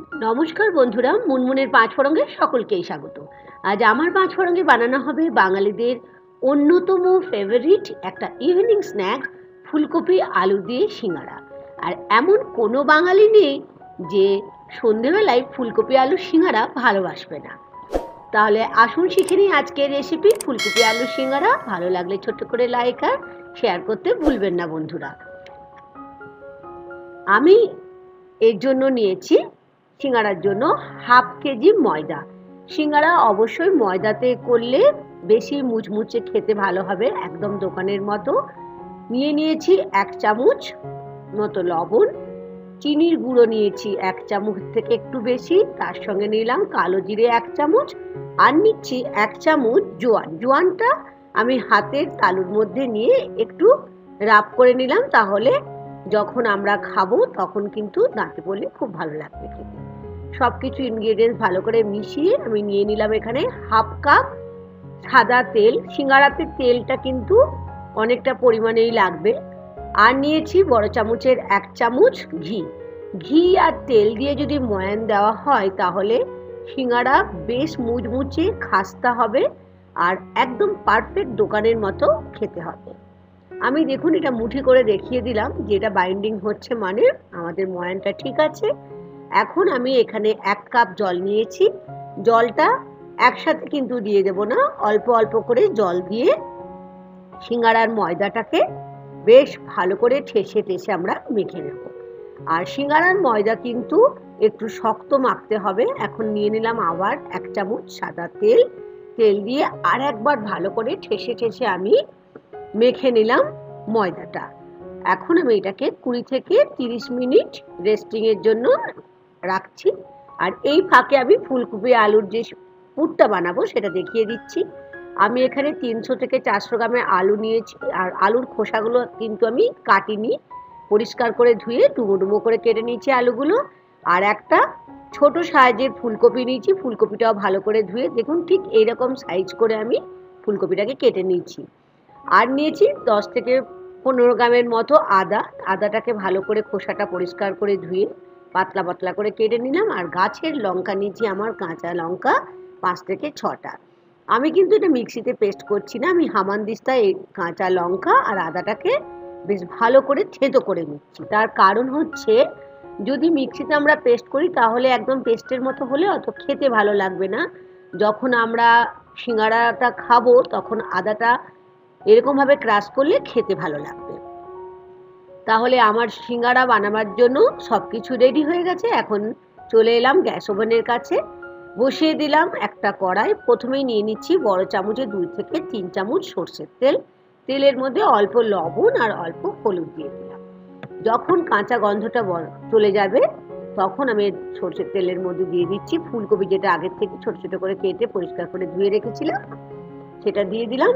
নমস্কার বন্ধুরা, মুনমুনের পাঁচফোড়ঙ্গে সকলকেই স্বাগত। আজ আমার পাঁচফোড়ঙ্গে বানানো হবে বাঙালিদের অন্যতম ফেভারিট একটা ইভিনিং স্ন্যাক্স, ফুলকপি আলু দিয়ে সিঙ্গারা। আর এমন কোনো বাঙালি নেই যে সন্ধেবেলায় ফুলকপি আলু সিঙ্গারা ভালোবাসবে না। তাহলে আসুন শিখে নিই আজকের রেসিপি ফুলকপি আলু সিঙ্গারা। ভালো লাগলে ছোট্ট করে লাইক আর শেয়ার করতে ভুলবেন না বন্ধুরা। আমি এর জন্য নিয়েছি সিঙ্গারার জন্য হাফ কেজি ময়দা। সিঙ্গারা অবশ্যই ময়দাতে করলে বেশি মুচমুচে খেতে ভালো হবে, একদম দোকানের মতো। নিয়েছি 1 চামচ মতো লবণ, চিনির গুঁড়ো নিয়েছি 1 চামচ থেকে একটু বেশি, তার সঙ্গে নিলাম কালো জিরে 1 চামচ, আর নিচ্ছি 1 চামচ জোয়ান। জোয়ানটা আমি হাতের তালুর মধ্যে নিয়ে একটু রাব করে নিলাম, তাহলে যখন আমরা খাবো তখন কিন্তু দাঁতে পড়লে খুব ভালো লাগবে খেতে। সব কিছু ইনগ্রেডিয়েন্টস ভালো করে মিশিয়ে আমি নিয়ে নিলাম এখানে হাফ কাপ সাদা তেল। সিঙ্গারাতে তেলটা কিন্তু অনেকটা পরিমাণেই লাগবে। আর নিয়েছি বড় চামচের 1 চামচ ঘি। ঘি আর তেল দিয়ে যদি ময়ান দেওয়া হয় তাহলে সিঙ্গারা বেশ মুচমুচে খাস্তা হবে আর একদম পারফেক্ট দোকানের মতো খেতে হবে। আমি দেখুন এটা মুঠি করে দেখিয়ে দিলাম যে এটা বাইন্ডিং হচ্ছে, মানে আমাদের ময়ানটা ঠিক আছে। এখন আমি এখানে 1 কাপ জল নিয়েছি। জলটা একসাথে কিন্তু দিয়ে দেব না, অল্প অল্প করে জল দিয়ে সিঙ্গারার ময়দাটাকে বেশ ভালো করে ঠেসে ঠেসে আমরা মেখে নেব। আর সিঙ্গারার ময়দা কিন্তু একটু শক্ত মাখতে হবে। এখন নিয়ে নিলাম আবার 1 চামচ সাদা তেল। তেল দিয়ে আর একবার ভালো করে ঠেসে ঠেসে আমি মেখে নিলাম ময়দাটা। এখন আমি এটাকে 20 থেকে 30 মিনিট রেস্টিংয়ের জন্য রাখছি। আর এই ফাঁকে আমি ফুলকপি আলুর যে পুরটা বানাবো সেটা দেখিয়ে দিচ্ছি। আমি এখানে 300 থেকে 400 গ্রামের আলু নিয়েছি, আর আলুর খোসাগুলো কিন্তু আমি কাটিনি, পরিষ্কার করে ধুয়ে ডুমো ডুমো করে কেটে নিয়েছি আলুগুলো। আর একটা ছোট সাইজের ফুলকপি নিয়েছি, ফুলকপিটাও ভালো করে ধুয়ে দেখুন ঠিক এইরকম সাইজ করে আমি ফুলকপিটাকে কেটে নিয়েছি। আর নিয়েছি 10 থেকে 15 গ্রামের মতো আদা। আদাটাকে ভালো করে খোসাটা পরিষ্কার করে ধুয়ে পাতলা পাতলা করে কেটে নিলাম। আর গাছের লঙ্কা নিয়েছি, আমার কাঁচা লঙ্কা 5 থেকে 6টা। আমি কিন্তু এটা মিক্সিতে পেস্ট করছি না, আমি হামানদিস্তায় এই কাঁচা লঙ্কা আর আদাটাকে বেশ ভালো করে থেঁতো করে নিচ্ছি। তার কারণ হচ্ছে যদি মিক্সিতে আমরা পেস্ট করি তাহলে একদম পেস্টের মতো হলে অত খেতে ভালো লাগবে না। যখন আমরা সিঙ্গারাটা খাবো তখন আদাটা এরকমভাবে ক্রাশ করলে খেতে ভালো লাগবে। তাহলে আমার সিঙ্গারা বানাবার জন্য সব কিছু রেডি হয়ে গেছে। এখন চলে এলাম গ্যাস ওভেনের কাছে, বসিয়ে দিলাম একটা কড়াই। প্রথমেই নিয়ে নিচ্ছি বড় চামচে 2 থেকে 3 চামচ সর্ষের তেল। তেলের মধ্যে অল্প লবণ আর অল্প হলুদ দিয়ে দিলাম। যখন কাঁচা গন্ধটা চলে যাবে তখন আমি সর্ষের তেলের মধ্যে দিয়ে দিচ্ছি ফুলকপি, যেটা আগের থেকে ছোট ছোট করে কেটে পরিষ্কার করে ধুয়ে রেখেছিলাম, সেটা দিয়ে দিলাম।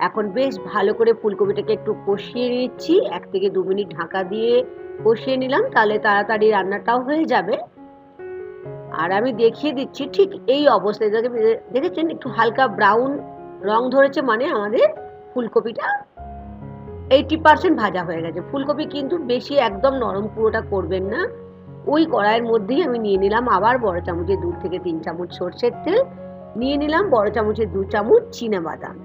এখন বেশ ভালো করে ফুলকপিটাকে একটু কষিয়ে নিচ্ছি, 1 থেকে 2 মিনিট ঢাকা দিয়ে কষিয়ে নিলাম, তাহলে তাড়াতাড়ি রান্নাটাও হয়ে যাবে। আর আমি দেখিয়ে দিচ্ছি ঠিক এই অবস্থায়, দেখেছেন একটু হালকা ব্রাউন রং ধরেছে, মানে আমাদের ফুলকপিটা 80% ভাজা হয়ে গেছে। ফুলকপি কিন্তু বেশি একদম নরম পুরোটা করবেন না। ওই কড়াইয়ের মধ্যেই আমি নিয়ে নিলাম আবার বড় চামচে 2 থেকে 3 চামচ সর্ষের তেল, নিয়ে নিলাম বড় চামচে 2 চামচ চীনাবাদাম।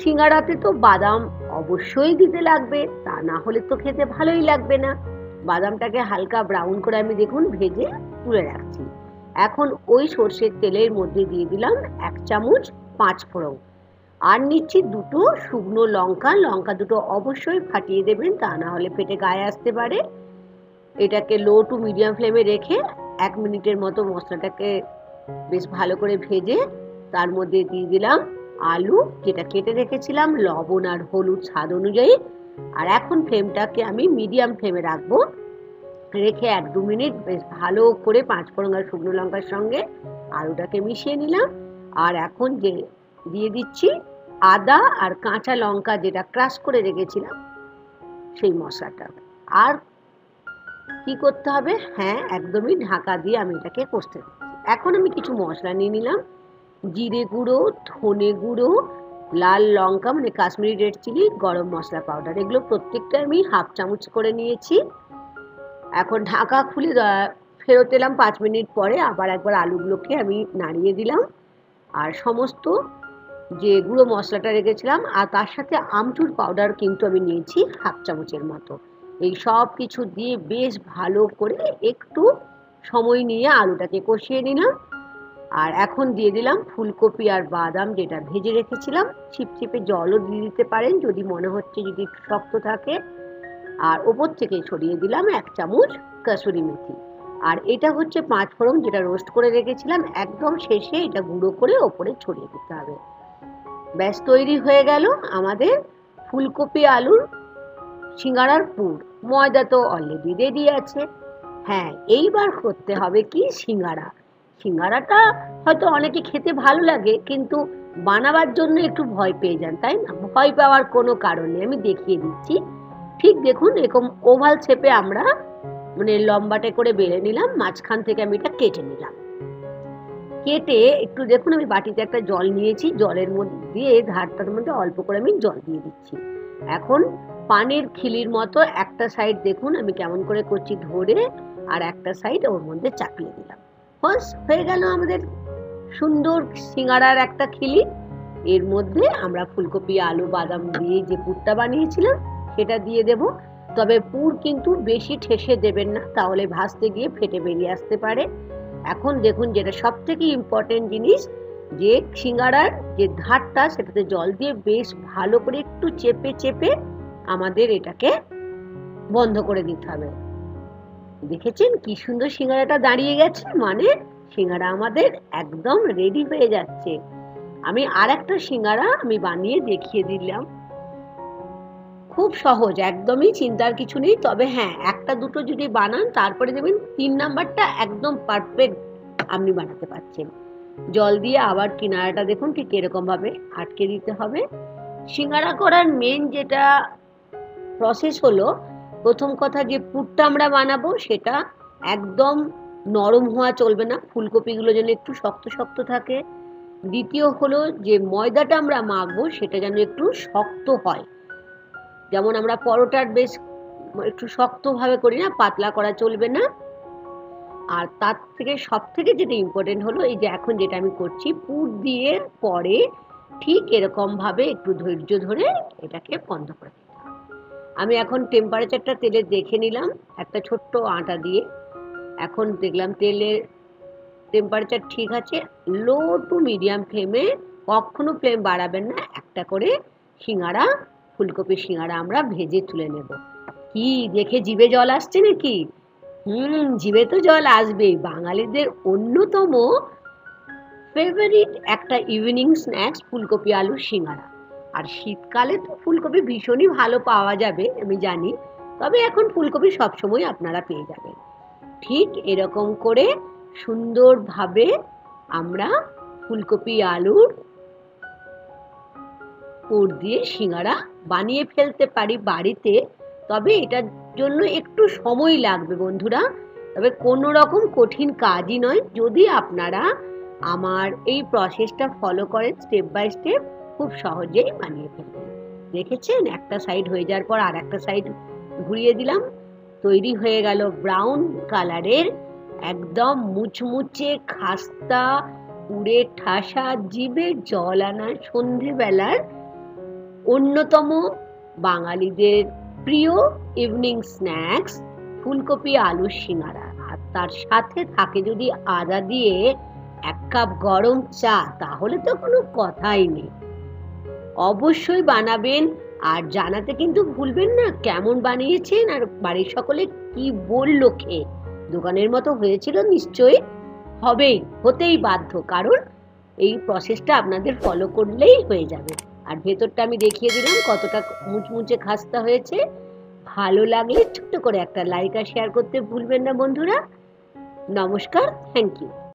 সিঙ্গারাতে তো বাদাম অবশ্যই দিতে লাগবে, তা না হলে তো খেতে ভালোই লাগবে না। বাদামটাকে হালকা ব্রাউন করে আমি দেখুন ভেজে তুলে রাখছি। এখন ওই সর্ষের তেলের মধ্যে দিয়ে দিলাম 1 চামচ 5 ফোড়ন, আর নিচ্ছি 2টো শুকনো লঙ্কা। লঙ্কা দুটো অবশ্যই ফাটিয়ে দেবেন, তা না হলে ফেটে গায়ে আসতে পারে। এটাকে লো টু মিডিয়াম ফ্লেমে রেখে 1 মিনিটের মতো মশলাটাকে বেশ ভালো করে ভেজে তার মধ্যে দিয়ে দিলাম আলু যেটা কেটে রেখেছিলাম, লবণ আর হলুদ স্বাদ অনুযায়ী। আর এখন ফ্লেমটাকে আমি মিডিয়াম ফ্লেমে রাখবো, রেখে 1-2 মিনিট বেশ ভালো করে 5 ফোড়ন আর শুকনো লঙ্কার সঙ্গে আলুটাকে মিশিয়ে নিলাম। আর এখন যে দিয়ে দিচ্ছি আদা আর কাঁচা লঙ্কা যেটা ক্রাশ করে রেখেছিলাম সেই মশলাটা। আর কি করতে হবে, হ্যাঁ একদমই ঢাকা দিয়ে আমি এটাকে কষতে দিচ্ছি। এখন আমি কিছু মশলা নিয়ে নিলাম, জিরে গুঁড়ো, ধনে গুঁড়ো, লাল লঙ্কা মানে কাশ্মীরি রেড চিলি, গরম মশলা পাউডার, এগুলো প্রত্যেকটা আমি হাফ চামচ করে নিয়েছি। এখন ঢাকা খুলে ফেরত এলাম 5 মিনিট পরে, আবার একবার আলুগুলোকে আমি নাড়িয়ে দিলাম। আর সমস্ত যে গুঁড়ো মশলাটা রেখেছিলাম আর তার সাথে আমচুর পাউডার কিন্তু আমি নিয়েছি 1/2 চামচের মতো। এই সব কিছু দিয়ে বেশ ভালো করে একটু সময় নিয়ে আলুটাকে কষিয়ে নিলাম। আর এখন দিয়ে দিলাম ফুলকপি আর বাদাম যেটা ভেজে রেখেছিলাম। ছিপছিপে জলও দিয়ে দিতে পারেন যদি মনে হচ্ছে যদি একটু শক্ত থাকে। আর ওপর থেকে ছড়িয়ে দিলাম 1 চামচ কাসুরি মেথি। আর এটা হচ্ছে 5 ফোড়ন যেটা রোস্ট করে রেখেছিলাম, একদম শেষে এটা গুঁড়ো করে ওপরে ছড়িয়ে দিতে হবে। ব্যাস তৈরি হয়ে গেল আমাদের ফুলকপি আলুর সিঙ্গারার পুর। ময়দা তো অলরেডি রেডি আছে। হ্যাঁ, এইবার করতে হবে কি সিঙ্গারা। সিঙ্গারাটা হয়তো অনেকে খেতে ভালো লাগে কিন্তু বানাবার জন্য একটু ভয় পেয়ে যান, তাই না? ভয় পাওয়ার কোনো কারণ নেই, আমি দেখিয়ে দিচ্ছি। ঠিক দেখুন, এরকম ওভাল শেপে আমরা মানে লম্বাটে করে বেলে নিলাম, মাঝখান থেকে আমি এটা কেটে নিলাম। কেটে একটু দেখুন আমি বাটিতে একটা জল নিয়েছি, জলের মধ্যে দিয়ে ধারটার মধ্যে অল্প করে আমি জল দিয়ে দিচ্ছি। এখন পানির খিলির মতো একটা সাইড দেখুন আমি কেমন করে করছি ধরে, আর একটা সাইড ওর মধ্যে চাপিয়ে দিলাম। বাস হয়ে গেল আমাদের সুন্দর সিঙ্গারার একটা খিলি। এর মধ্যে আমরা ফুলকপি আলু বাদাম দিয়ে যে পুরটা বানিয়েছিলাম সেটা দিয়ে দেব। তবে পুর কিন্তু বেশি ঠেসে দেবেন না, তাহলে ভাজতে গিয়ে ফেটে বেরিয়ে আসতে পারে। এখন দেখুন যেটা সব থেকে ইম্পর্টেন্ট জিনিস, যে সিঙ্গারার যে ধারটা সেটাতে জল দিয়ে বেশ ভালো করে একটু চেপে চেপে আমাদের এটাকে বন্ধ করে দিতে হবে। দেখেছেন কি সুন্দর সিঙ্গারাটা দাঁড়িয়ে গেছে, মানে সিঙ্গারা আমাদের একদম রেডি হয়ে যাচ্ছে। আমি আর একটা সিঙ্গারা আমি বানিয়ে দেখিয়ে দিলাম। খুব সহজ, একদমই চিন্তার কিছু নেই। তবে হ্যাঁ, একটা দুটো যদি বানান তারপরে দেখবেন 3 নাম্বারটা একদম পারফেক্ট আপনি বানাতে পারছেন। জল দিয়ে আবার কিনারাটা দেখুন ঠিক এরকম ভাবে আটকে দিতে হবে। সিঙ্গারা করার মেন যেটা প্রসেস হলো, প্রথম কথা যে পুরটা আমরা বানাবো সেটা একদম নরম হওয়া চলবে না, ফুলকপিগুলো যেন একটু শক্ত শক্ত থাকে। দ্বিতীয় হলো যে ময়দাটা আমরা মাখবো সেটা যেন একটু শক্ত হয়, যেমন আমরা পরোটার বেশ একটু শক্তভাবে করি না, পাতলা করা চলবে না। আর তার থেকে সব থেকে যেটা ইম্পর্টেন্ট হলো এই যে এখন যেটা আমি করছি পুর দিয়ে পরে ঠিক এরকম ভাবে একটু ধৈর্য ধরে এটাকে বন্ধ করে দিতে হবে। আমি এখন টেম্পারেচারটা তেলের দেখে নিলাম একটা ছোট্ট আটা দিয়ে। এখন দেখলাম তেলের টেম্পারেচার ঠিক আছে। লো টু মিডিয়াম ফ্লেমে, কখনো ফ্লেম বাড়াবেন না, একটা করে সিঙ্গারা ফুলকপির সিঙ্গারা আমরা ভেজে তুলে নেব। কি দেখে জিভে জল আসছে নাকি? জিভে তো জল আসবেই। বাঙালিদের অন্যতম ফেভারিট একটা ইভিনিং স্ন্যাক্স ফুলকপি আলুর সিঙ্গারা। আর শীতকালে তো ফুলকপি ভীষণই ভালো পাওয়া যাবে আমি জানি, তবে এখন ফুলকপি সবসময় আপনারা পেয়ে যাবেন। ঠিক এরকম করে সুন্দরভাবে আমরা ফুলকপি আলুর পুর দিয়ে সিঙ্গারা বানিয়ে ফেলতে পারি বাড়িতে। তবে এটার জন্য একটু সময় লাগবে বন্ধুরা, তবে কোনো রকম কঠিন কাজই নয়। যদি আপনারা আমার এই প্রসেসটা ফলো করেন স্টেপ বাই স্টেপ, খুব সহজেই বানিয়ে ফেলবেন। দেখেছেন একটা সাইড হয়ে যাওয়ার পর আর একটা সাইড ঘুরিয়ে দিলাম, তৈরি হয়ে গেল ব্রাউন কালারের একদম মুচমুচে খাস্তা পুরে ঠাসা জিভে জল আনা সন্ধেবেলার অন্যতম বাঙালিদের প্রিয় ইভিনিং স্ন্যাক্স ফুলকপি আলুর সিঙ্গারা। আর তার সাথে থাকে যদি আদা দিয়ে 1 কাপ গরম চা, তাহলে তো কোনো কথাই নেই। অবশ্যই বানাবেন আর জানাতে কিন্তু ভুলবেন না কেমন বানিয়েছেন আর বাড়ির সকলে কি বললো খেয়ে। দোকানের মতো হয়েছিল নিশ্চয়ই, হবেই, হতেই বাধ্য, কারণ এই প্রসেসটা আপনাদের ফলো করলেই হয়ে যাবে। আর ভেতরটা আমি দেখিয়ে দিলাম কতটা মুচমুচে খাস্তা হয়েছে। ভালো লাগলে ছোট্ট করে একটা লাইক আর শেয়ার করতে ভুলবেন না বন্ধুরা। নমস্কার, থ্যাংক ইউ।